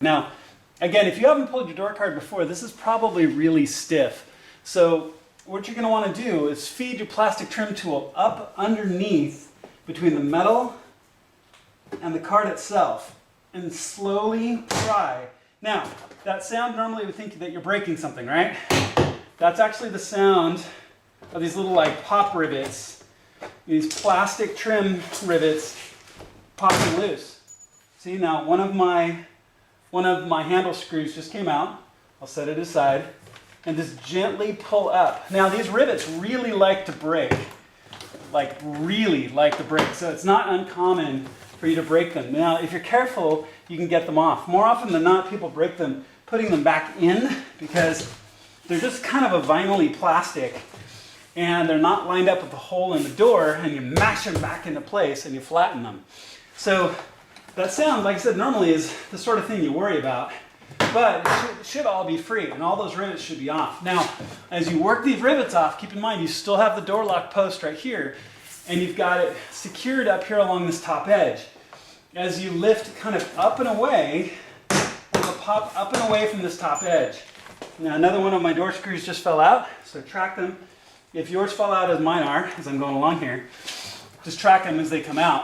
Now, again, if you haven't pulled your door card before, this is probably really stiff. So what you're going to want to do is feed your plastic trim tool up underneath between the metal and the card itself and slowly pry. Now, that sound normally would think that you're breaking something, right? That's actually the sound of these little like pop rivets, these plastic trim rivets popping loose. See, now one of my handle screws just came out. I'll set it aside and just gently pull up. Now these rivets really like to break, so it's not uncommon for you to break them. Now if you're careful, you can get them off. More often than not, people break them putting them back in because they're just kind of a vinyl-y plastic and they're not lined up with the hole in the door, and you mash them back into place and you flatten them. So that sound, like I said, normally is the sort of thing you worry about, but it should all be free and all those rivets should be off. Now, as you work these rivets off, keep in mind you still have the door lock post right here and you've got it secured up here along this top edge. As you lift kind of up and away, it'll pop up and away from this top edge. Now another one of my door screws just fell out, so track them. If yours fall out as mine are, as I'm going along here, just track them as they come out.